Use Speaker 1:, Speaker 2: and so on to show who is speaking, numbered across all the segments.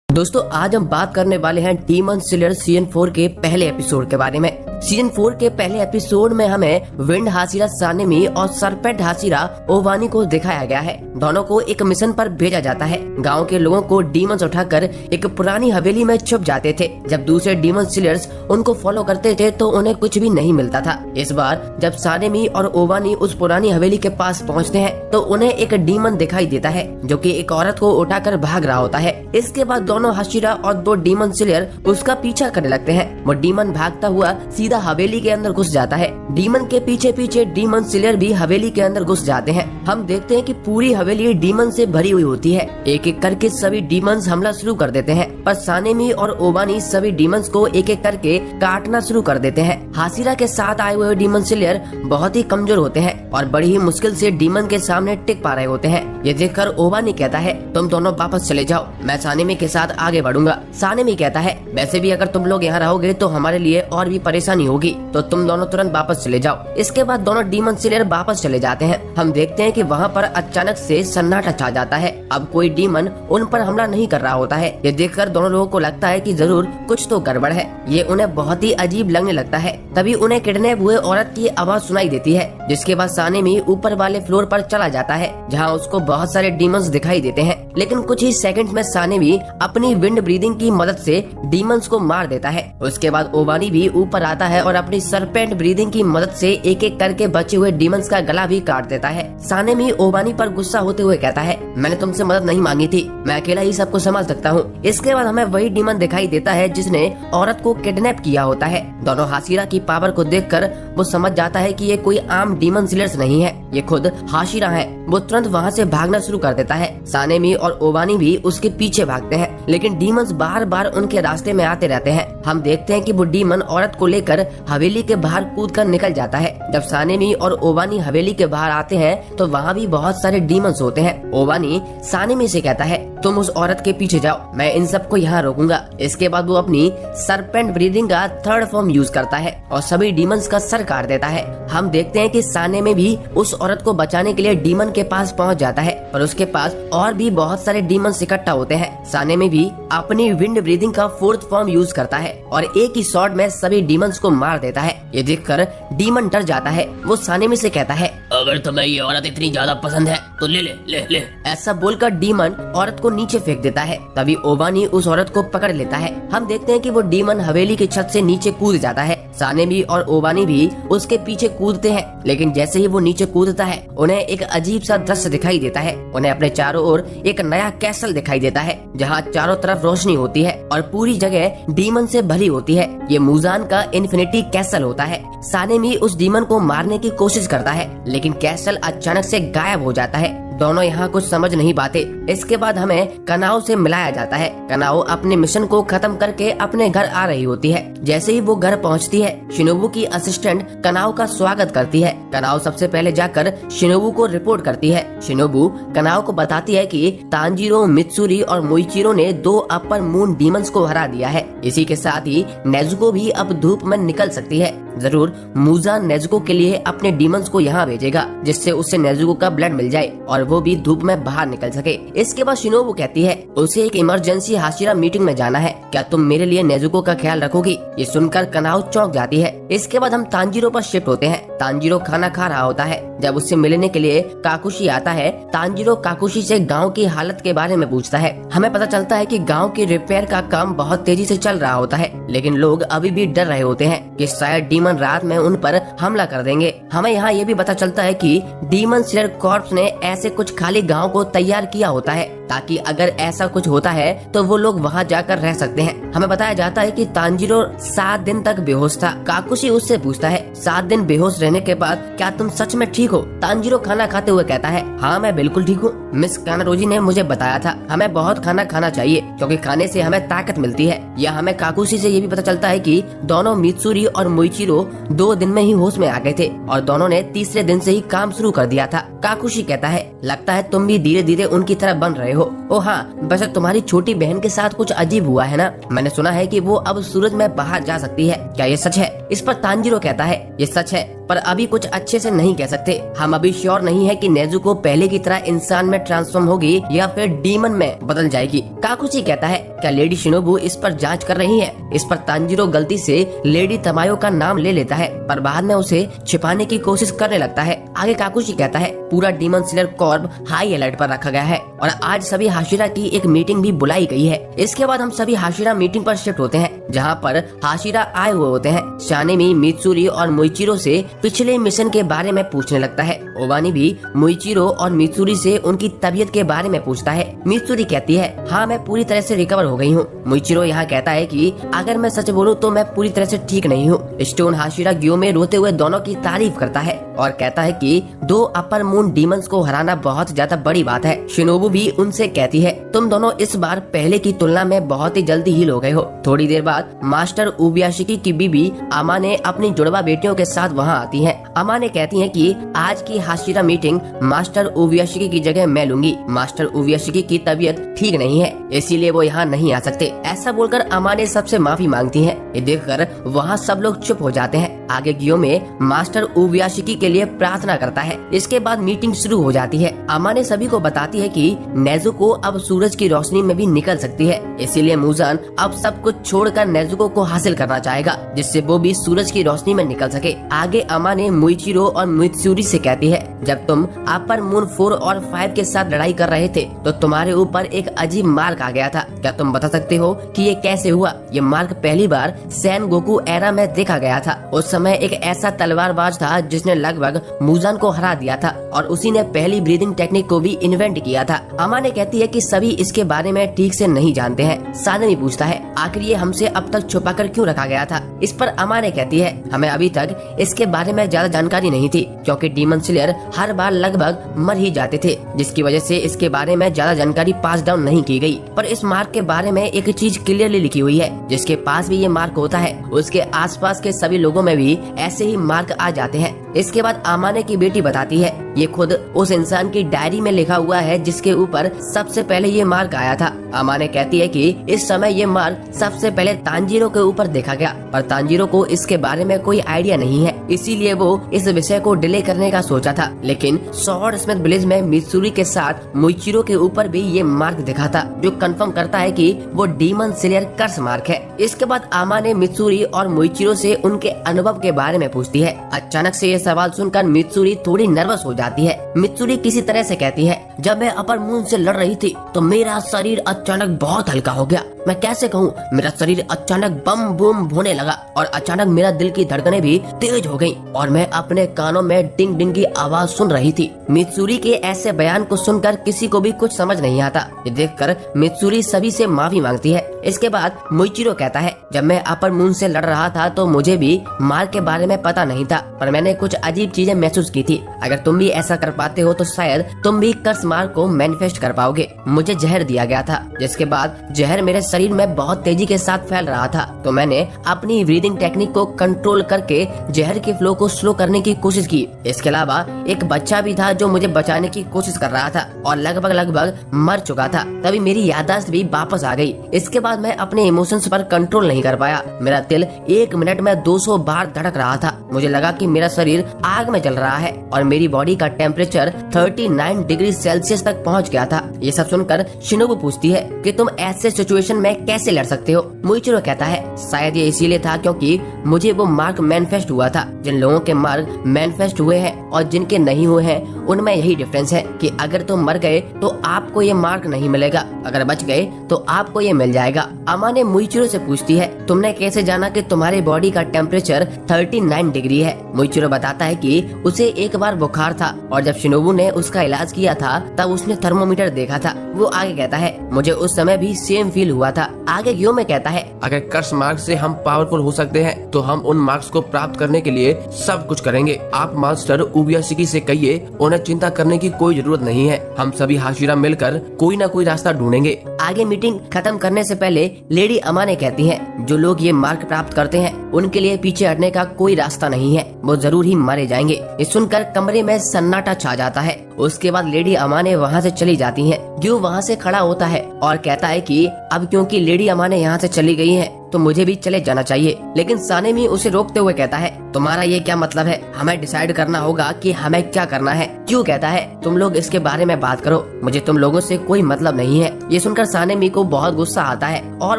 Speaker 1: दोस्तों आज हम बात करने वाले हैं डीमन स्लेयर सीजन 4 के पहले एपिसोड के बारे में। सीजन 4 के पहले एपिसोड में हमें विंड हाशिरा सानेमी और सरपेंट हाशिरा ओवानी को दिखाया गया है। दोनों को एक मिशन पर भेजा जाता है। गांव के लोगों को डीमंस उठाकर एक पुरानी हवेली में छुप जाते थे। जब दूसरे डीमन स्लेयर्स उनको फॉलो करते थे तो उन्हें कुछ भी नहीं मिलता था। इस बार जब सानेमी और ओवानी उस पुरानी हवेली के पास पहुँचते हैं तो उन्हें एक डीमन दिखाई देता है जो कि एक औरत को उठाकर भाग रहा होता है। इसके बाद दोनों हाशिरा और दो डीमन स्लेयर उसका पीछा करने लगते हैं। वो डीमन भागता हुआ सीधा हवेली के अंदर घुस जाता है। डीमन के पीछे पीछे डीमन स्लेयर भी हवेली के अंदर घुस जाते हैं। हम देखते हैं कि पूरी हवेली डीमन से भरी हुई होती है। एक एक करके सभी डीमंस हमला शुरू कर देते हैं, पर सानेमी और ओवानी सभी डीमंस को एक एक करके काटना शुरू कर देते हैं। हाशिरा के साथ आए हुए डीमन स्लेयर बहुत ही कमजोर होते हैं और बड़ी ही मुश्किल से डीमन के सामने टिक पा रहे होते हैं। ये देखकर ओवानी कहता है, तुम दोनों वापस चले जाओ, मैं सानेमी के साथ आगे बढ़ूंगा। सानेमी कहता है, वैसे भी अगर तुम लोग यहाँ रहोगे तो हमारे लिए और भी परेशानी होगी, तो तुम दोनों तुरंत वापस चले जाओ। इसके बाद दोनों डीमन स्लेयर वापस चले जाते हैं। हम देखते हैं कि वहाँ पर अचानक से सन्नाटा छा जाता है। अब कोई डीमन उन पर हमला नहीं कर रहा होता है। ये देखकर दोनों लोगों को लगता है कि जरूर कुछ तो गड़बड़ है। ये उन्हें बहुत ही अजीब लगने लगता है। तभी उन्हें किडनैप हुए औरत की आवाज सुनाई देती है, जिसके बाद सानेमी ऊपर वाले फ्लोर पर चला जाता है जहाँ उसको बहुत सारे डीमंस दिखाई देते हैं। लेकिन कुछ ही सेकंड में सानेमी अपनी विंड ब्रीदिंग की मदद से डीमंस को मार देता है। उसके बाद ओवानी भी ऊपर आता है और अपनी सरपेंट ब्रीदिंग की मदद से एक एक करके बचे हुए डीमंस का गला भी काट देता है। सानेमी ओवानी पर गुस्सा होते हुए कहता है, मैंने तुमसे मदद नहीं मांगी थी, मैं अकेला ही सबको संभाल सकता हूँ। इसके बाद हमें वही डीमन दिखाई देता है जिसने औरत को किडनैप किया होता है। दोनों हाशिरा की पावर को देखकर वो समझ जाता है कि ये कोई आम डीमन स्लेयर्स नहीं है, ये खुद हाशिरा है। वो तुरंत वहाँ से भागना शुरू कर देता है। सानेमी और ओवानी भी उसके पीछे भागते हैं, लेकिन डीमंस बार बार उनके रास्ते में आते रहते हैं। हम देखते हैं कि वो डीमन औरत को लेकर हवेली के बाहर कूद कर निकल जाता है। जब सानेमी और ओवानी हवेली के बाहर आते हैं तो वहाँ भी बहुत सारे डीमंस होते हैं। ओवानी सानेमी से कहता है, तुम उस औरत के पीछे जाओ, मैं इन सबको यहाँ रोकूंगा। इसके बाद वो अपनी सरपेंट ब्रीदिंग का थर्ड फॉर्म यूज करता है और सभी डीमंस का सर काट देता है। हम देखते हैं कि सानेमी भी उस औरत को बचाने के लिए डीमन के पास पहुँच जाता है, पर उसके पास और भी बहुत सारे डीमंस इकट्ठा होते हैं। सानेमी भी अपनी विंड ब्रीदिंग का फोर्थ फॉर्म यूज करता है और एक ही शॉट में सभी डीमंस को मार देता है। ये देखकर डीमन डर जाता है। वो सानेमी से कहता है, अगर तुम्हें ये औरत इतनी ज्यादा पसंद है तो ले ले ले ले। ऐसा बोलकर डीमन औरत को नीचे फेंक देता है। तभी ओवानी उस औरत को पकड़ लेता है। हम देखते हैं कि वो डीमन हवेली की छत से नीचे कूद जाता है। सानेमी और ओवानी भी उसके पीछे कूदते हैं, लेकिन जैसे ही वो नीचे कूदता है उन्हें एक अजीब सा दृश्य दिखाई देता है। उन्हें अपने चारों ओर एक नया कैसल दिखाई देता है जहाँ चारों तरफ रोशनी होती है और पूरी जगह डीमन से भरी होती है। ये मुजान का इन्फिनिटी कैसल होता है। सानेमी उस डीमन को मारने की कोशिश करता है, लेकिन कैसल अचानक से गायब हो जाता है। दोनों यहाँ कुछ समझ नहीं पाते। इसके बाद हमें कनाओ से मिलाया जाता है। कनाओ अपने मिशन को खत्म करके अपने घर आ रही होती है। जैसे ही वो घर पहुँचती है, शिनोबू की असिस्टेंट कनाओ का स्वागत करती है। कनाओ सबसे पहले जाकर शिनोबू को रिपोर्ट करती है। शिनोबू कनाओ को बताती है कि तांजीरो, मित्सुरी और मोइचिरो ने 2 अपर मून डीमंस को हरा दिया है। इसी के साथ ही नेजुको भी अब धूप में निकल सकती है। जरूर मुजान नेजुको के लिए अपने डीमंस को यहाँ भेजेगा, जिससे उसे नेजुको का ब्लड मिल जाए और वो भी धूप में बाहर निकल सके। इसके बाद शिनोबू कहती है, उसे एक इमरजेंसी हाशिरा मीटिंग में जाना है, क्या तुम मेरे लिए नेजुको का ख्याल रखोगी? ये सुनकर कनाओ चौंक जाती है। इसके बाद हम तांजीरो पर शिफ्ट होते हैं। तांजीरो खाना खा रहा होता है। जब उससे मिलने के लिए काकुशी आता है, तांजीरो काकुशी से गाँव की हालत के बारे में पूछता है। हमें पता चलता है कि गाँव के रिपेयर का काम बहुत तेजी से चल रहा होता है, लेकिन लोग अभी भी डर रहे होते हैं कि शायद डीमन रात में उन पर हमला कर देंगे। हमें यहाँ ये भी पता चलता है कि डीमन स्लेयर कॉर्प्स ने ऐसे कुछ खाली गांव को तैयार किया होता है ताकि अगर ऐसा कुछ होता है तो वो लोग वहाँ जाकर रह सकते हैं। हमें बताया जाता है कि तांजीरो 7 दिन तक बेहोश था। काकुशी उससे पूछता है, 7 दिन बेहोश रहने के बाद क्या तुम सच में ठीक हो? तांजीरो खाना खाते हुए कहता है, हाँ मैं बिल्कुल ठीक हूँ। मिस कानारोजी ने मुझे बताया था हमें बहुत खाना खाना चाहिए क्योंकि खाने से हमें ताकत मिलती है। यह हमें काकुशी से ये भी पता चलता है कि दोनों मित्सुरी और मोइचिरो 2 दिन में ही होश में आ गए थे और दोनों ने तीसरे दिन से ही काम शुरू कर दिया था। काकुशी कहता है, लगता है तुम भी धीरे धीरे उनकी तरह बन रहे हो। ओ हाँ, वैसे तुम्हारी छोटी बहन के साथ कुछ अजीब हुआ है ना? मैंने सुना है कि वो अब सूरज में बाहर जा सकती है, क्या ये सच है? इस पर तांजीरो कहता है, ये सच है, पर अभी कुछ अच्छे से नहीं कह सकते। हम अभी श्योर नहीं है कि नेजुको पहले की तरह इंसान में ट्रांसफॉर्म होगी या फिर डीमन में बदल जाएगी। काकुची कहता है, क्या लेडी शिनोबु इस पर जांच कर रही है? इस पर तांजीरो गलती से लेडी तमायो का नाम ले लेता है, पर बाद में उसे छिपाने की कोशिश करने लगता है। आगे काकुची कहता है, पूरा demon slayer Corp high alert पर रखा गया है और आज सभी हाशिरा की एक मीटिंग भी बुलाई गई है। इसके बाद हम सभी हाशिरा मीटिंग पर शिफ्ट होते हैं, जहाँ पर हाशिरा आए हुए होते हैं। शानेमी मित्सुरी और मुइचिरो से पिछले मिशन के बारे में पूछने लगता है। ओवानी भी मुइचिरो और मित्सुरी से उनकी तबीयत के बारे में पूछता है। मित्सुरी कहती है, हाँ मैं पूरी तरह से रिकवर हो गई हूँ। मुइचिरो यहाँ कहता है कि अगर मैं सच बोलूँ तो मैं पूरी तरह से ठीक नहीं हूँ। स्टोन हाशिरा ग्यो में रोते हुए दोनों की तारीफ करता है और कहता है कि 2 अपर मून डीमंस को हराना बहुत ज्यादा बड़ी बात है। शिनोबु भी उनसे कहती है, तुम दोनों इस बार पहले की तुलना में बहुत ही जल्दी हील हो गए हो। थोड़ी देर बाद मास्टर उबियाशिकी की बीबी अमाने अपनी जुड़वा बेटियों के साथ वहाँ आती हैं। अमाने कहती हैं कि आज की हाशिरा मीटिंग मास्टर उबियाशिकी की जगह मैं लूंगी। मास्टर उबियाशिकी की तबीयत ठीक नहीं है, इसीलिए वो यहाँ नहीं आ सकते। ऐसा बोलकर अमाने सबसे माफी मांगती हैं। ये देखकर वहाँ सब लोग चुप हो जाते हैं। आगे गियो में मास्टर उबियाशिकी के लिए प्रार्थना करता है। इसके बाद मीटिंग शुरू हो जाती है। अमाने सभी को बताती है कि नेजुको अब सूरज की रोशनी में भी निकल सकती है, इसीलिए मुजान अब सब कुछ छोड़कर नेजुको को हासिल करना चाहेगा, जिससे वो भी सूरज की रोशनी में निकल सके। आगे अमाने मुइचिरो और मित्सुरी से कहती है, जब तुम अपर मून 4 और 5 के साथ लड़ाई कर रहे थे तो तुम्हारे ऊपर एक अजीब मार्क आ गया था। क्या तुम बता सकते हो कि ये कैसे हुआ? ये मार्क पहली बार सैन गोकू एरा में देखा गया था। उस समय एक ऐसा तलवारबाज था जिसने लगभग मुजान को हरा दिया था और उसी ने पहली ब्रीदिंग टेक्निक को भी इन्वेंट किया था। अमाने कहती है कि सभी इसके बारे में ठीक से नहीं जानते हैं। सानवी पूछता है, आखिर ये हमसे अब तक छुपाकर क्यों रखा गया था? इस पर अमाने कहती है, हमें अभी तक इसके बारे में ज्यादा जानकारी नहीं थी, क्योंकि डीमन स्लेयर हर बार लगभग मर ही जाते थे, जिसकी वजह से इसके बारे में ज्यादा जानकारी पास डाउन नहीं की गई। पर इस मार्क के बारे में एक चीज क्लियरली लिखी हुई है, जिसके पास भी ये मार्क होता है उसके आसपास के सभी लोगों में भी ऐसे ही मार्क आ जाते हैं। इसके बाद अमाने की बेटी बताती है, ये खुद उस इंसान की डायरी में लिखा हुआ है जिसके ऊपर सबसे पहले ये मार्क आया था। अमाने कहती है कि इस समय ये मार्क सबसे पहले तांजीरो के ऊपर देखा गया, पर तांजीरो को इसके बारे में कोई आइडिया नहीं है, इसीलिए वो इस विषय को डिले करने का सोचा था। लेकिन स्वॉर्ड स्मिथ विलेज में मित्सुरी के साथ मुइचिरो के ऊपर भी ये मार्क दिखा था, जो कंफर्म करता है कि वो डीमन स्लेयर कर्स मार्क है। इसके बाद अमाने मित्सुरी और मुइचिरो से उनके अनुभव के बारे में पूछती है। अचानक से ये सवाल सुनकर मित्सुरी थोड़ी नर्वस हो जाती है। मित्सुरी किसी तरह से कहती है, जब मैं अपर मून से लड़ रही थी तो मेरा शरीर अचानक बहुत हल्का हो गया। मैं कैसे कहूँ, मेरा शरीर अचानक बम बूम होने लगा और अचानक मेरा दिल की धड़कनें भी तेज हो गयी और मैं अपने कानों में डिंग डिंग की आवाज सुन रही थी। मित्सुरी के ऐसे बयान को सुनकर किसी को भी कुछ समझ नहीं आता। ये देखकर मित्सुरी सभी से माफी मांगती है। इसके बाद मुइचिरो कहता है, जब मैं अपर मून से लड़ रहा था तो मुझे भी मार्क के बारे में पता नहीं था, पर मैंने कुछ अजीब चीजें महसूस की थी। अगर तुम भी ऐसा कर पाते हो तो शायद तुम भी कर्स मार्क को मैनिफेस्ट कर पाओगे। मुझे जहर दिया गया था, जिसके बाद जहर मेरे शरीर में बहुत तेजी के साथ फैल रहा था, तो मैंने अपनी ब्रीदिंग टेक्निक को कंट्रोल करके जहर के फ्लो को स्लो करने की कोशिश की। इसके अलावा एक बच्चा भी था जो मुझे बचाने की कोशिश कर रहा था और लगभग मर चुका था। तभी मेरी याददाश्त भी वापस आ गई। इसके बाद मैं अपने इमोशंस पर कंट्रोल नहीं कर पाया। मेरा दिल 1 मिनट में 200 बार धड़क रहा था। मुझे लगा कि मेरा शरीर आग में जल रहा है और मेरी बॉडी का टेम्परेचर 39 डिग्री सेल्सियस तक पहुंच गया था। ये सब सुनकर शिनोबु पूछती है कि तुम ऐसे सिचुएशन में कैसे लड़ सकते हो? मुइचिरो कहता है, शायद ये इसीलिए था क्योंकि मुझे वो मार्क मैनिफेस्ट हुआ था। जिन लोगों के मार्क मैनिफेस्ट हुए हैं और जिनके नहीं हुए हैं, उनमें यही डिफरेंस है कि अगर तुम मर गए तो आपको ये मार्क नहीं मिलेगा, अगर बच गए तो आपको ये मिल जाएगा। अमाने मुइचिरो से पूछती है, तुमने कैसे जाना कि तुम्हारी बॉडी का टेम्परेचर 39 डिग्री है? मुइचिरो बताता है कि उसे एक बार बुखार था और जब शिनोबु ने उसका इलाज किया था तब उसने थर्मोमीटर देखा था। वो आगे कहता है, मुझे उस समय भी सेम फील हुआ था। आगे ग्यो में कहता है,
Speaker 2: अगर कर्स मार्क से हम पावरफुल हो सकते हैं तो हम उन मार्क्स को प्राप्त करने के लिए सब कुछ करेंगे। आप मास्टर उबियाशिकी से कहिए, उन्हें चिंता करने की कोई जरूरत नहीं है। हम सभी हाशिरा मिलकर कोई ना कोई रास्ता ढूंढेंगे।
Speaker 1: आगे मीटिंग खत्म करने से पहले लेडी अमाने कहती हैं, जो लोग ये मार्क प्राप्त करते हैं उनके लिए पीछे हटने का कोई रास्ता नहीं है, वो जरूर ही मारे जाएंगे। ये सुनकर कमरे में सन्नाटा छा जाता है। उसके बाद लेडी अमाने वहाँ से चली जाती हैं। ग्यो वहाँ से खड़ा होता है और कहता है कि अब क्योंकि लेडी अमाने यहाँ से चली गई हैं, तो मुझे भी चले जाना चाहिए। लेकिन सानेमी उसे रोकते हुए कहता है, तुम्हारा ये क्या मतलब है? हमें डिसाइड करना होगा कि हमें क्या करना है। क्यों कहता है, तुम लोग इसके बारे में बात करो, मुझे तुम लोगों से कोई मतलब नहीं है। ये सुनकर सानेमी को बहुत गुस्सा आता है और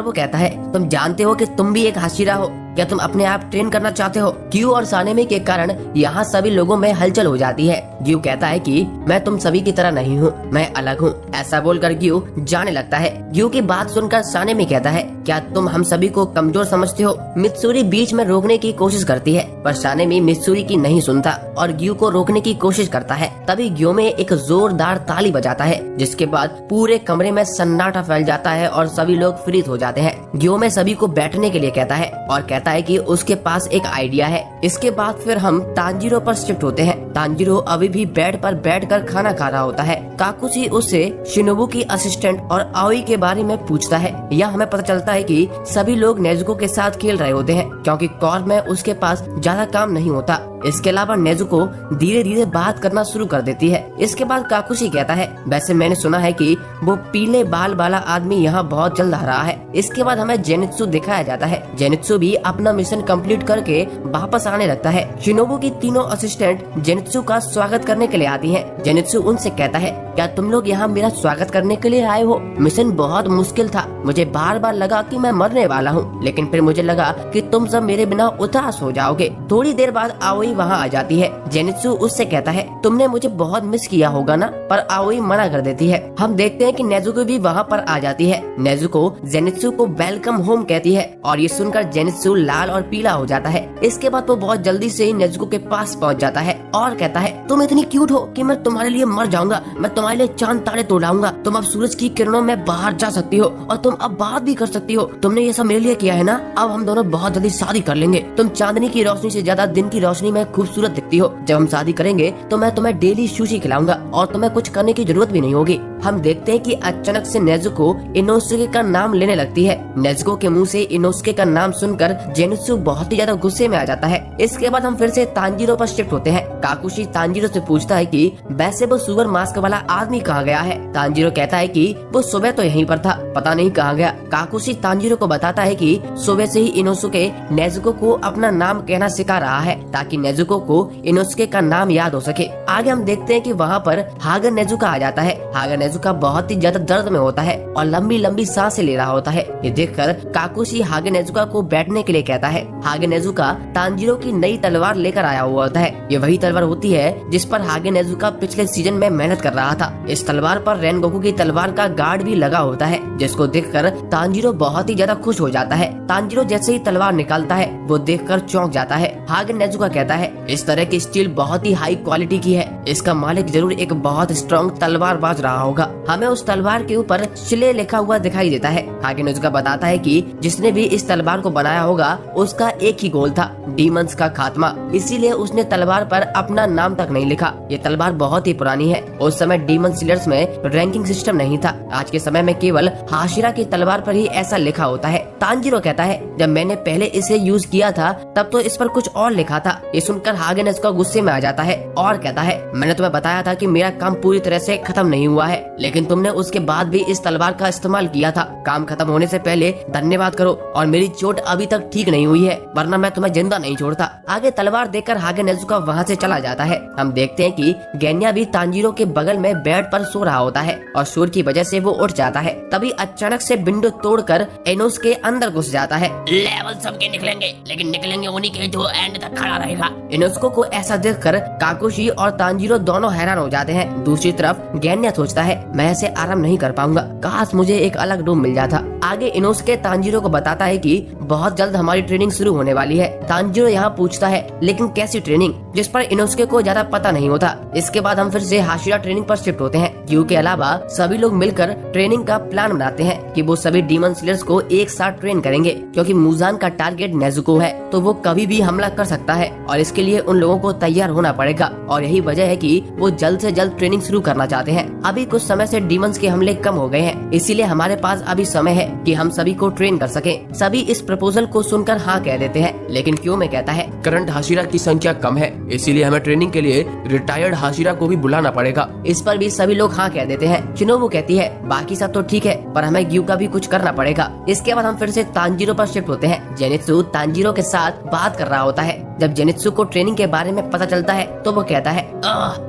Speaker 1: वो कहता है, तुम जानते हो कि तुम भी एक हाशिरा हो, क्या तुम अपने आप ट्रेन करना चाहते हो? ग्यू और सानेमी के कारण यहाँ सभी लोगों में हलचल हो जाती है। ग्यू कहता है कि मैं तुम सभी की तरह नहीं हूँ, मैं अलग हूँ। ऐसा बोलकर ग्यू जाने लगता है। ग्यू की बात सुनकर सानेमी कहता है, क्या तुम हम सभी को कमजोर समझते हो? मित्सुरी बीच में रोकने की कोशिश करती है, पर सानेमी मित्सुरी की नहीं सुनता और ग्यू को रोकने की कोशिश करता है। तभी ग्यू में एक जोरदार ताली बजाता है, जिसके बाद पूरे कमरे में सन्नाटा फैल जाता है और सभी लोग फ्रीज हो जाते हैं। ग्यू में सभी को बैठने के लिए कहता है और कहता है कि उसके पास एक आइडिया है। इसके बाद फिर हम तांजीरो पर शिफ्ट होते हैं। तांजीरो अभी भी बेड पर बैठकर खाना खा रहा होता है। काकुशी उससे शिनोबु की असिस्टेंट और आओई के बारे में पूछता है। यहाँ हमें पता चलता है कि सभी लोग नेजुको के साथ खेल रहे होते हैं, क्योंकि कॉर्प में उसके पास ज्यादा काम नहीं होता। इसके अलावा नेजुको धीरे धीरे बात करना शुरू कर देती है। इसके बाद काकुशी कहता है, वैसे मैंने सुना है कि वो पीले बाल वाला आदमी यहाँ बहुत जल्द आ रहा है। इसके बाद हमें जेनित्सु दिखाया जाता है। जेनित्सु भी अपना मिशन कंप्लीट करके वापस आने लगता है। शिनोबु की तीनों असिस्टेंट जेनित्सु का स्वागत करने के लिए आती हैं। जेनित्सु उनसे कहता है, क्या तुम लोग यहाँ मेरा स्वागत करने के लिए आए हो? मिशन बहुत मुश्किल था, मुझे बार बार लगा कि मैं मरने वाला हूँ, लेकिन फिर मुझे लगा कि तुम सब मेरे बिना उदास हो जाओगे। थोड़ी देर बाद आओई वहाँ आ जाती है। जेनित्सु उससे कहता है, तुमने मुझे बहुत मिस किया होगा ना? पर आओई मना कर देती है। हम देखते हैं कि नेजुको भी वहाँ पर आ जाती है। नेजुको जेनित्सु को वेलकम होम कहती है और ये सुनकर जेनित्सु लाल और पीला हो जाता है। इसके बाद वो बहुत जल्दी से ही नेजुको के पास पहुँच जाता है और कहता है, तुम इतनी क्यूट हो कि मैं तुम्हारे लिए मर जाऊंगा, मैं तुम्हारे लिए चांद तारे तोड़ाऊंगा। तुम अब सूरज की किरणों में बाहर जा सकती हो और तुम अब बात भी कर सकती हो। तुमने ये सब मेरे लिए किया है ना? अब हम दोनों बहुत जल्दी शादी कर लेंगे। तुम चांदनी की रोशनी से ज्यादा दिन की रोशनी में खूबसूरत दिखती हो। जब हम शादी करेंगे तो मैं तुम्हें डेली सुशी खिलाऊंगा और तुम्हें कुछ करने की जरूरत भी नहीं होगी। हम देखते हैं कि अचानक से नेजुको इनोसुके का नाम लेने लगती है। नेजुको के मुंह से इनोसुके का नाम सुनकर जेनित्सु बहुत ही ज्यादा गुस्से में आ जाता है। इसके बाद हम फिर से तांजीरो पर शिफ्ट होते हैं। काकुशी तांजीरो से पूछता है कि वैसे वो सुअर मास्क वाला आदमी कहाँ गया है? तांजीरो कहता है कि वो सुबह तो यहीं पर था, पता नहीं कहाँ गया। काकुशी तांजीरो को बताता है कि सुबह से ही इनोसुके नेजुको को अपना नाम कहना सिखा रहा है, ताकि नेजुको को इनोसुके का नाम याद हो सके। आगे हम देखते हैं कि वहाँ पर हागा नेजुका आ जाता है। हागा नेजुका बहुत ही ज्यादा दर्द में होता है और लंबी लंबी सांसें ले रहा होता है। ये देखकर काकुशी हागे नेजुका को बैठने के लिए कहता है। हागे नेजुका तांजीरो की नई तलवार लेकर आया हुआ होता है। ये वही तलवार होती है जिस पर हागे नेजुका पिछले सीजन में मेहनत कर रहा था। इस तलवार पर रेनगोकू की तलवार का गार्ड भी लगा होता है, जिसको देखकर तांजीरो बहुत ही ज्यादा खुश हो जाता है। तांजीरो जैसे ही तलवार निकालता है वो देखकर चौंक जाता है। हागे नेजुका कहता है, इस तरह की स्टील बहुत ही हाई क्वालिटी की है, इसका मालिक जरूर एक बहुत स्ट्रॉन्ग तलवार बाज रहा होगा। हमें उस तलवार के ऊपर शिले लिखा हुआ दिखाई देता है। हागे नेजुका बताता है कि जिसने भी इस तलवार को बनाया होगा उसका एक ही गोल था, डीमंस का खात्मा, इसीलिए उसने तलवार पर अपना नाम तक नहीं लिखा। ये तलवार बहुत ही पुरानी है। उस समय डीमन स्लेयर्स में रैंकिंग सिस्टम नहीं था। आज के समय में केवल हाशिरा की तलवार पर ही ऐसा लिखा होता है। तांजीरो कहता है, जब मैंने पहले इसे यूज किया था तब तो इस पर कुछ और लिखा था। ये सुनकर हागे नेजुका गुस्से में आ जाता है और कहता है, मैंने तुम्हें बताया था कि मेरा काम पूरी तरह से खत्म नहीं हुआ है, लेकिन तुमने उसके बाद भी इस तलवार का इस्तेमाल किया था। काम खत्म होने से पहले धन्यवाद करो और मेरी चोट अभी तक ठीक नहीं हुई है, वरना मैं तुम्हें जिंदा नहीं छोड़ता। आगे तलवार देखकर हागे नेजुका वहाँ से चला जाता है। हम देखते हैं कि गेन्या भी तांजीरो के बगल में बेड पर सो रहा होता है और शोर की वजह से वो उठ जाता है। तभी अचानक से विंडो तोड़कर एनोस के अंदर घुस जाता है।
Speaker 3: लेवल सबके निकलेंगे, लेकिन निकलेंगे उन्हीं के जो एंड तक खड़ा रहेगा।
Speaker 1: इनोस्को को ऐसा देखकर काकुशी और तांजीरो दोनों हैरान हो जाते हैं। दूसरी तरफ गेन्या सोचता है, मैं ऐसे आराम नहीं कर पाऊंगा, काश मुझे एक अलग रूम मिल जाता। आगे इनोस्के तांजीरो को बताता है कि बहुत जल्द हमारी ट्रेनिंग शुरू होने वाली है। तांजीरो यहाँ पूछता है, लेकिन कैसी ट्रेनिंग, जिस पर इनोस्के को ज्यादा पता नहीं होता। इसके बाद हम फिर से हाशिरा ट्रेनिंग पर शिफ्ट होते हैं। ग्यू के अलावा सभी लोग मिलकर ट्रेनिंग का प्लान बनाते हैं कि वो सभी डीमन स्लेयर्स को एक साथ ट्रेन करेंगे, क्योंकि मुजान का टारगेट नेजुको है, तो वो कभी भी हमला कर सकता है और इसके लिए उन लोगों को तैयार होना पड़ेगा। और यही वजह है कि वो जल्द से जल्द ट्रेनिंग शुरू करना चाहते हैं। अभी कुछ समय से डीमंस के हमले कम हो गए हैं, इसीलिए हमारे पास अभी समय है कि हम सभी को ट्रेन कर सकें। सभी इस प्रपोजल को सुनकर हाँ कह देते हैं। लेकिन क्योमे कहता है
Speaker 2: करंट हाशिरा की संख्या कम है, इसीलिए हमें ट्रेनिंग के लिए रिटायर्ड हाशिरा को भी बुलाना पड़ेगा।
Speaker 1: इस पर भी सभी लोग हाँ कह देते हैं। शिनोबु कहती है बाकी सब तो ठीक है, पर हमें ग्यू का भी कुछ करना पड़ेगा। इसके बाद हम फिर से तांजीरो पर शिफ्ट होते हैं। जेनित्सु तांजीरो के साथ बात कर रहा होता है। जब जेनित्सु को ट्रेनिंग के बारे में पता चलता है तो वो कहता है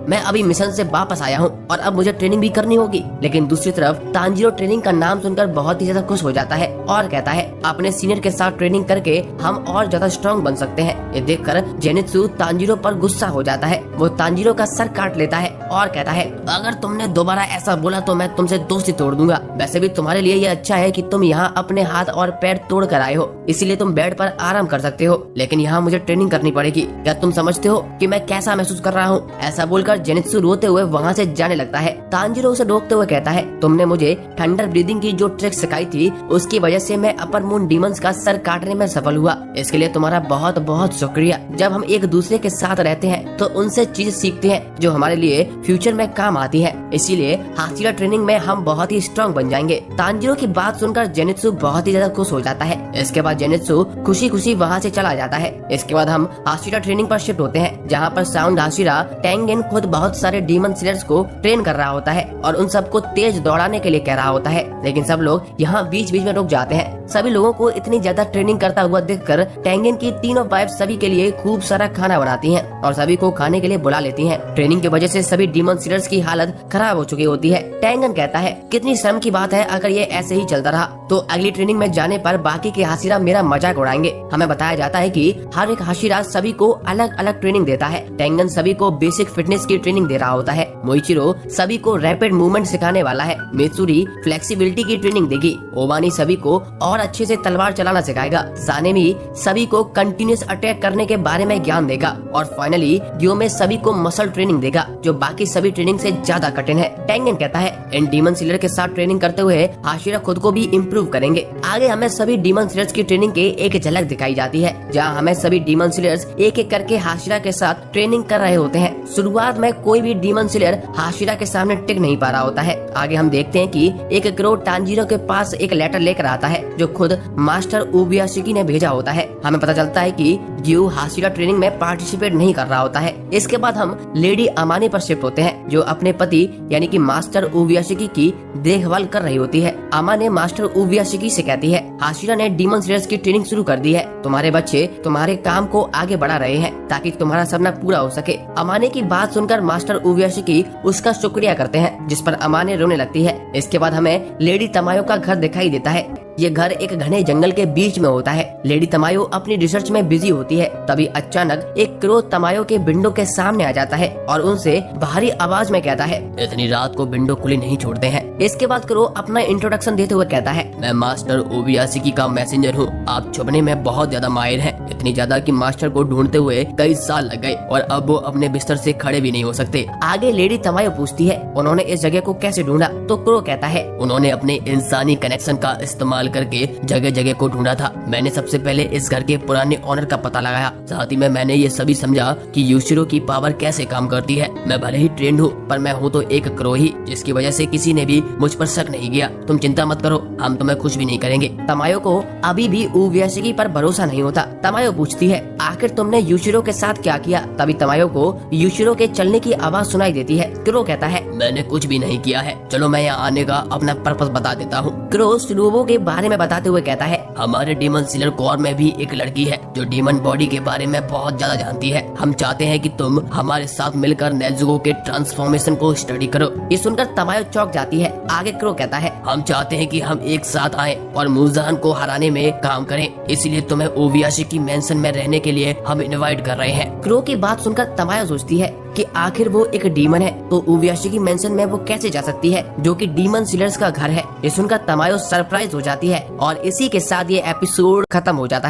Speaker 1: मैं अभी मिशन से वापस आया हूँ और अब मुझे ट्रेनिंग भी करनी होगी। लेकिन दूसरी तरफ तांजीरो ट्रेनिंग का नाम सुनकर बहुत ही ज्यादा खुश हो जाता है और कहता है अपने सीनियर के साथ ट्रेनिंग करके हम और ज्यादा स्ट्रॉन्ग बन सकते हैं। ये देखकर जेनित्सु तांजीरो पर गुस्सा हो जाता है। वो तांजीरो का सर काट लेता है और कहता है अगर तुमने दोबारा ऐसा बोला तो मैं तुमसे दोस्ती तोड़ दूंगा। वैसे भी तुम्हारे लिए ये अच्छा है कि तुम यहाँ अपने हाथ और पैर तोड़ कर आए हो, इसीलिए तुम बेड पर आराम कर सकते हो, लेकिन यहाँ मुझे ट्रेनिंग करनी पड़ेगी। क्या तुम समझते हो कि मैं कैसा महसूस कर रहा हूँ? ऐसा बोलकर जेनित्सु रोते हुए वहाँ से जाने लगता है। तांजीरो उसे रोकते हुए कहता है तुमने मुझे थंडर ब्रीदिंग की जो ट्रिक सिखाई थी उसकी वजह से मैं अपर मून डीमंस का सर काटने में सफल हुआ। इसके लिए तुम्हारा बहुत बहुत शुक्रिया। जब हम एक दूसरे के साथ रहते हैं तो उनसे चीज सीखते हैं जो हमारे लिए फ्यूचर में काम आती है, इसीलिए हाशिरा ट्रेनिंग में हम बहुत ही स्ट्रॉन्ग बन जाएंगे। तांजीरो की बात सुनकर जेनित्सु बहुत ही ज्यादा खुश हो जाता है। इसके बाद जेनित्सु खुशी खुशी वहाँ से चला जाता है। इसके बाद हम हाशिरा ट्रेनिंग पर शिफ्ट होते हैं, जहाँ पर साउंड हाशिरा टेंगेन खुद बहुत सारे डीमन स्लेयर्स को ट्रेन कर रहा होता है और उन सबको तेज दौड़ाने के लिए कह रहा होता है। लेकिन सब लोग यहाँ बीच बीच में रुक जाते हैं। सभी लोगों को इतनी ज्यादा ट्रेनिंग करता हुआ देखकर टेंगेन की तीनों वाइफ सभी के लिए खूब सारा खाना बनाती हैं और सभी को खाने के लिए बुला लेती हैं। ट्रेनिंग की वजह से सभी डीमन स्लेयर्स की हालत खराब हो चुकी होती है। टेंगेन कहता है कितनी शर्म की बात है, अगर ये ऐसे ही चलता रहा तो अगली ट्रेनिंग में जाने पर बाकी के हाशिरा मेरा मजाक उड़ाएंगे। हमें बताया जाता है कि हर एक हाशिरा सभी को अलग अलग ट्रेनिंग देता है। टेंगेन सभी को बेसिक फिटनेस की ट्रेनिंग दे रहा होता है। मोइचिरो सभी को रैपिड मूवमेंट सिखाने वाला है। मित्सुरी फ्लेक्सिबिलिटी की ट्रेनिंग देगी। ओवानी सभी को और अच्छे से तलवार चलाना सिखाएगा। सानेमी सभी को कंटिन्यूअस अटैक करने के बारे में ज्ञान देगा और फाइनली ग्योमे सभी को मसल ट्रेनिंग देगा जो बाकी सभी ट्रेनिंग से ज्यादा कठिन है। टेंगेन कहता है इन डीमन स्लेयर के साथ ट्रेनिंग करते हुए हाशिरा खुद को भी इम्प्रूव करेंगे। आगे हमें सभी डीमन स्लेयर्स की ट्रेनिंग के एक झलक दिखाई जाती है, जहाँ हमें सभी डीमन स्लेयर्स एक एक करके हाशिरा के साथ ट्रेनिंग कर रहे होते हैं। शुरुआत में कोई भी डीमन स्लेयर हाशिरा के सामने टिक नहीं पा रहा होता है। आगे हम देखते हैं कि एक क्रो तांजीरो के पास एक लेटर लेकर आता है जो खुद मास्टर उबियाशिकी ने भेजा होता है। हमें पता चलता है कि ग्यू हाशिरा ट्रेनिंग में पार्टिसिपेट नहीं कर रहा होता है। इसके बाद हम लेडी अमाने पर शिफ्ट होते हैं जो अपने पति यानी कि मास्टर उबियाशिकी की देखभाल कर रही होती है। अमाने मास्टर उबियाशिकी से कहती है हाशिरा ने डीमन स्लेयर्स की ट्रेनिंग शुरू कर दी है। तुम्हारे बच्चे तुम्हारे काम को आगे बढ़ा रहे हैं ताकि तुम्हारा सपना पूरा हो सके। अमाने की बात सुनकर मास्टर उबियाशिकी उसका शुक्रिया करते हैं, जिस पर अमाने रोने लगती है। इसके बाद हमें लेडी तमायो का घर दिखाई देता है। ये घर एक घने जंगल के बीच में होता है। लेडी तमायो अपनी रिसर्च में बिजी होती है। तभी अचानक एक क्रो तमायो के विंडो के सामने आ जाता है और उनसे भारी आवाज में कहता है इतनी रात को विंडो खुली नहीं छोड़ते हैं। इसके बाद क्रो अपना इंट्रोडक्शन देते हुए कहता है मैं मास्टर ओबियाशिकी का मैसेंजर हूँ। आप छुपने में बहुत ज्यादा माहिर हैं, इतनी ज्यादा कि मास्टर को ढूंढते हुए कई साल लग गए और अब वो अपने बिस्तर से खड़े भी नहीं हो सकते। आगे लेडी तमायो पूछती है उन्होंने इस जगह को कैसे ढूंढा? तो क्रो कहता है उन्होंने अपने इंसानी कनेक्शन का इस्तेमाल करके जगह जगह को ढूंढा था। मैंने सबसे पहले इस घर के पुराने ओनर का पता लगाया। साथ ही में मैंने ये सभी समझा कि यूशिरो की पावर कैसे काम करती है। मैं भले ही ट्रेंड हूँ पर मैं हूँ तो एक क्रो ही, जिसकी वजह से किसी ने भी मुझ पर शक नहीं किया। तुम चिंता मत करो, हम तुम्हें कुछ भी नहीं करेंगे। तमायो को अभी भी उबियाशिकी पर भरोसा नहीं होता। तमायो पूछती है आखिर तुमने यूशिरो के साथ क्या किया? तभी तमायो को यूशिरो के चलने की आवाज सुनाई देती है। क्रो कहता है मैंने कुछ भी नहीं किया है, चलो मैं यहाँ आने का अपना पर्पस बता देता हूँ। क्रो शिनोबु के बारे में बताते हुए कहता है हमारे डीमन स्लेयर कोर में भी एक लड़की है जो डीमन बॉडी के बारे में बहुत ज्यादा जानती है। हम चाहते हैं कि तुम हमारे साथ मिलकर नेजुको के ट्रांसफॉर्मेशन को स्टडी करो। ये सुनकर तमायो चौंक जाती है। आगे क्रो कहता है हम चाहते हैं कि हम एक साथ आएं और मुजान को हराने में काम करें, इसलिए तुम्हें ओबियाशिकी मेंशन में रहने के लिए हम इनवाइट कर रहे हैं। क्रो की बात सुनकर तमायो सोचती है कि आखिर वो एक डीमन है तो उबियाशिकी मेंशन में वो कैसे जा सकती है जो कि डीमन स्लेयर्स का घर है। ये सुनकर तमायो सरप्राइज हो जाती है और इसी के साथ ये एपिसोड खत्म हो जाता है।